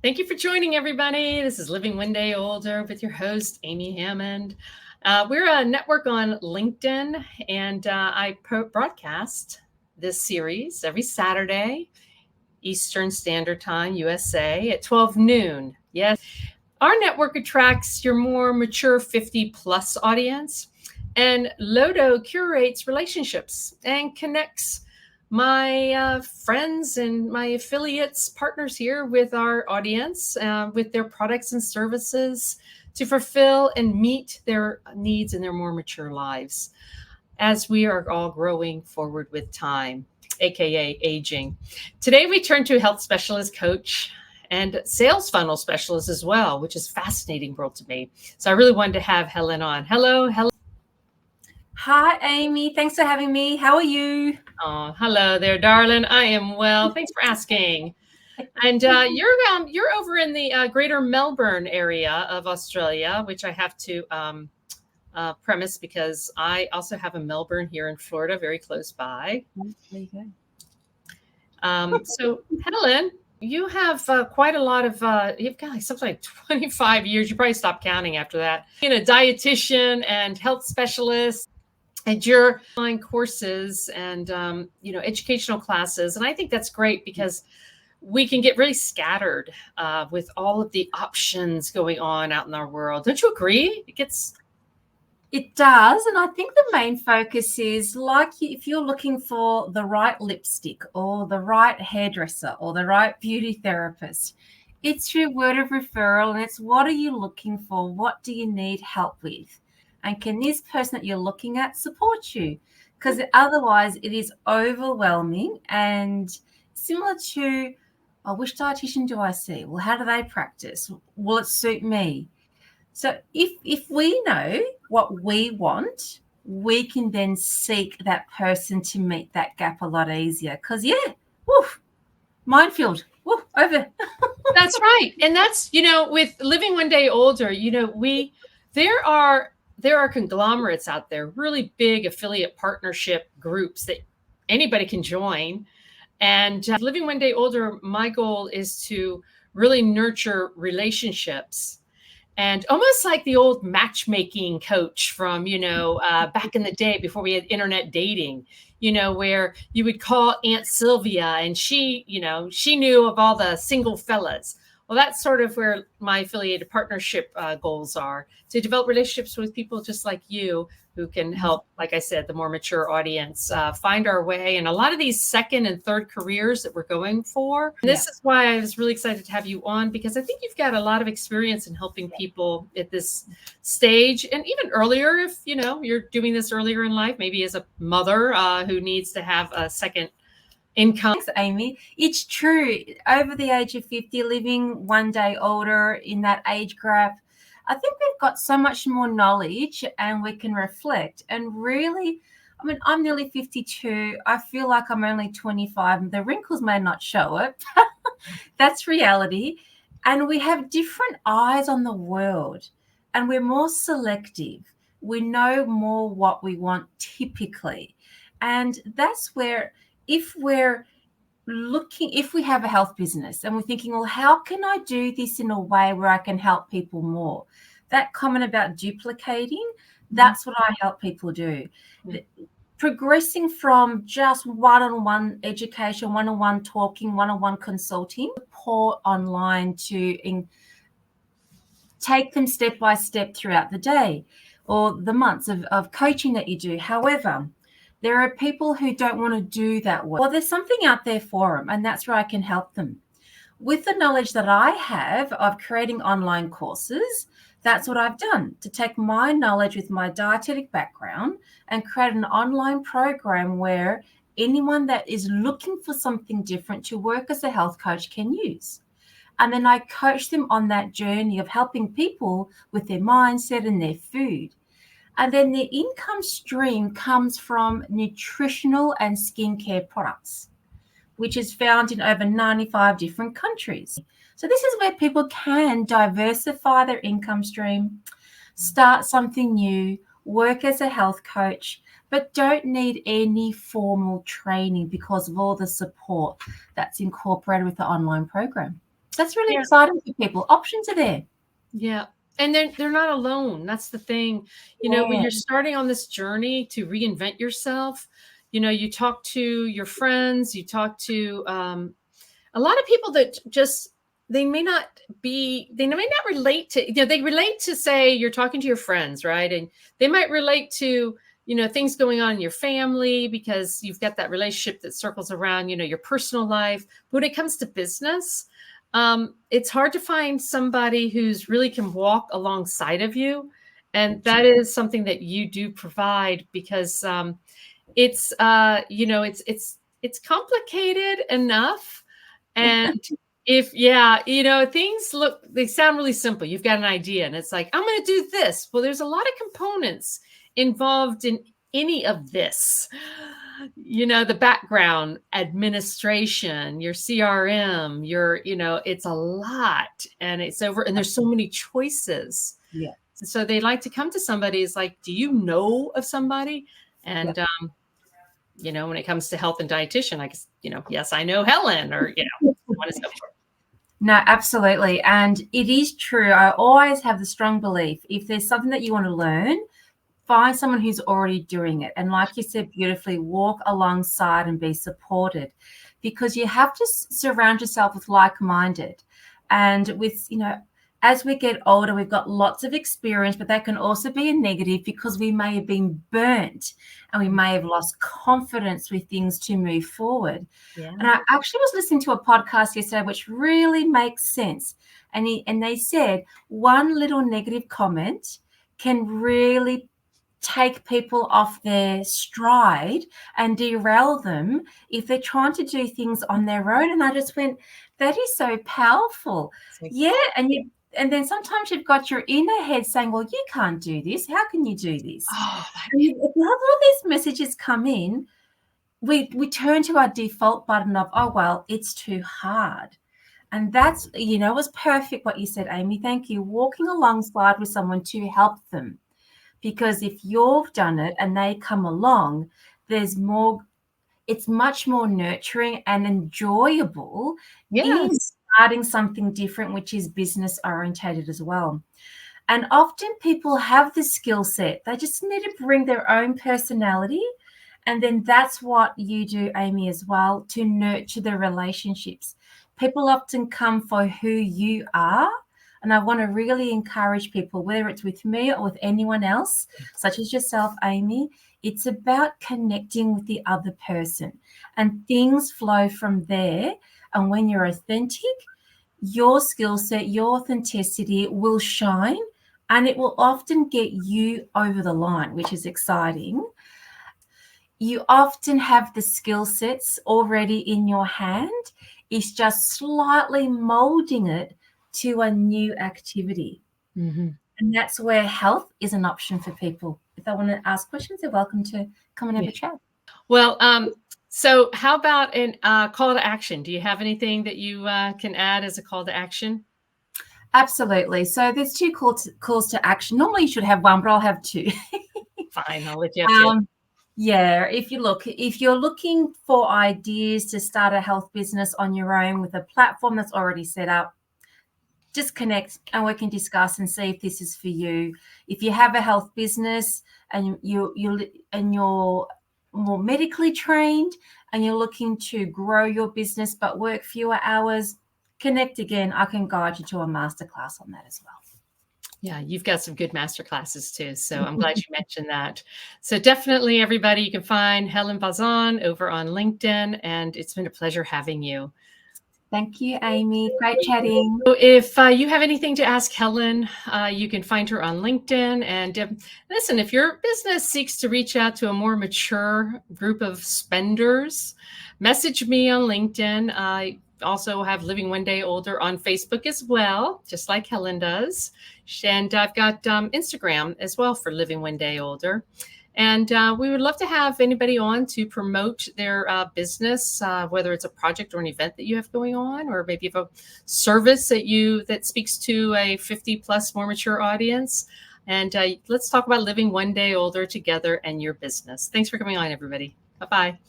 Thank you for joining, everybody. This is Living One Day Older with your host, Amy Hammond. We're a network on LinkedIn, and I broadcast this series every Saturday, Eastern Standard Time, USA, at 12 noon. Yes, our network attracts your more mature 50-plus audience, and Lodo curates relationships and connects my friends and my affiliates, partners here with our audience, with their products and services to fulfill and meet their needs in their more mature lives as we are all growing forward with time, aka aging. Today, we turn to a health specialist coach and sales funnel specialist as well, which is a fascinating world to me. So I really wanted to have Helen on. Hello, Helen. Hi, Amy. Thanks for having me. How are you? Oh, hello there, darling. I am well. Thanks for asking. And you're over in the greater Melbourne area of Australia, which I have to premise because I also have a Melbourne here in Florida, very close by. There you go. So, Helen, you have quite a lot of, you've got like something like 25 years. You probably stopped counting after that. Being a dietitian and health specialist, and your online courses and educational classes. And I think that's great because we can get really scattered with all of the options going on out in our world. Don't you agree? It does. And I think the main focus is if you're looking for the right lipstick or the right hairdresser or the right beauty therapist, it's through word of referral. And it's what are you looking for? What do you need help with? And can this person that you're looking at support you? Because otherwise it is overwhelming and similar to, oh, which dietitian do I see? Well, how do they practice? Will it suit me? So if we know what we want, we can then seek that person to meet that gap a lot easier. Because, minefield, over. That's right. And that's, with Living One Day Older, there are conglomerates out there, really big affiliate partnership groups that anybody can join. And Living One Day Older, my goal is to really nurture relationships. And almost like the old matchmaking coach from, back in the day before we had internet dating, where you would call Aunt Sylvia and she knew of all the single fellas. Well, that's sort of where my affiliated partnership goals are, to develop relationships with people just like you who can help, like I said, the more mature audience find our way. And a lot of these second and third careers that we're going for. This is why I was really excited to have you on, because I think you've got a lot of experience in helping people at this stage and even earlier if, you're doing this earlier in life, maybe as a mother who needs to have a second income. Thanks, Amy. It's true. Over the age of 50, living one day older in that age gap, I think we've got so much more knowledge and we can reflect. And really, I'm nearly 52. I feel like I'm only 25. The wrinkles may not show it. That's reality. And we have different eyes on the world and we're more selective. We know more what we want typically. And that's where if we have a health business and we're thinking, well, how can I do this in a way where I can help people more? That comment about duplicating, that's what I help people do. Progressing from just one-on-one education, one-on-one talking, one-on-one consulting, support online to take them step by step throughout the day or the months of coaching that you do. However, there are people who don't want to do that well. Well, there's something out there for them, and that's where I can help them. With the knowledge that I have of creating online courses, that's what I've done, to take my knowledge with my dietetic background and create an online program where anyone that is looking for something different to work as a health coach can use. And then I coach them on that journey of helping people with their mindset and their food. And then the income stream comes from nutritional and skincare products, which is found in over 95 different countries. So this is where people can diversify their income stream, start something new, work as a health coach, but don't need any formal training because of all the support that's incorporated with the online program. That's really Yeah. exciting for people. Options are there. Yeah. And they're not alone. That's the thing. When Yeah. you're starting on this journey to reinvent yourself, you talk to your friends, you talk to a lot of people that just they may not relate to, they relate to, say, you're talking to your friends, right? And they might relate to, things going on in your family because you've got that relationship that circles around, your personal life. But when it comes to business, it's hard to find somebody who's really can walk alongside of you. And that is something that you do provide, because it's it's complicated enough. And if they sound really simple. You've got an idea and it's like, I'm going to do this. Well, there's a lot of components involved in any of this. The background, administration, your CRM, it's a lot, and it's over, and there's so many choices. Yeah. So they like to come to somebody. It's like, do you know of somebody? And when it comes to health and dietitian, I guess, yes, I know Helen, or, so on and so forth. No, absolutely. And it is true. I always have the strong belief, if there's something that you want to learn, find someone who's already doing it. And like you said beautifully, walk alongside and be supported, because you have to surround yourself with like-minded. And with, as we get older, we've got lots of experience, but that can also be a negative, because we may have been burnt and we may have lost confidence with things to move forward. Yeah. And I actually was listening to a podcast yesterday, which really makes sense. And they said one little negative comment can really take people off their stride and derail them if they're trying to do things on their own. And I just went, that is so powerful. Yeah. And then sometimes you've got your inner head saying, well, you can't do this. How can you do this? Oh, And if you have all these messages come in, we turn to our default button of, oh, well, it's too hard. And that's, it was perfect what you said, Amy. Thank you. Walking alongside with someone to help them. Because if you've done it and they come along, it's much more nurturing and enjoyable in starting something different, which is business orientated as well. And often people have the skill set. They just need to bring their own personality. And then that's what you do, Amy, as well, to nurture the relationships. People often come for who you are. And I want to really encourage people, whether it's with me or with anyone else, such as yourself, Amy, it's about connecting with the other person, and things flow from there. And when you're authentic, your skill set, your authenticity will shine, and it will often get you over the line, which is exciting. You often have the skill sets already in your hand. It's just slightly molding it to a new activity. Mm-hmm. And that's where health is an option for people. If they want to ask questions, they're welcome to come and have a chat. Well, so how about a call to action? Do you have anything that you can add as a call to action? Absolutely. So there's two calls to action. Normally you should have one, but I'll have two. Fine, I'll let you have two. Yeah, if you're looking for ideas to start a health business on your own with a platform that's already set up, just connect and we can discuss and see if this is for you. If you have a health business and you're more medically trained and you're looking to grow your business but work fewer hours, connect again. I can guide you to a masterclass on that as well. Yeah, you've got some good master classes too. So I'm glad you mentioned that. So definitely, everybody, you can find Helen Bauzon over on LinkedIn, and it's been a pleasure having you. Thank you, Amy. Great chatting. So if you have anything to ask Helen, you can find her on LinkedIn. And listen, if your business seeks to reach out to a more mature group of spenders, message me on LinkedIn. I also have Living One Day Older on Facebook as well, just like Helen does. And I've got Instagram as well for Living One Day Older. And we would love to have anybody on to promote their business, whether it's a project or an event that you have going on, or maybe you have a service that speaks to a 50 plus more mature audience. And let's talk about living one day older together and your business. Thanks for coming on, everybody. Bye-bye.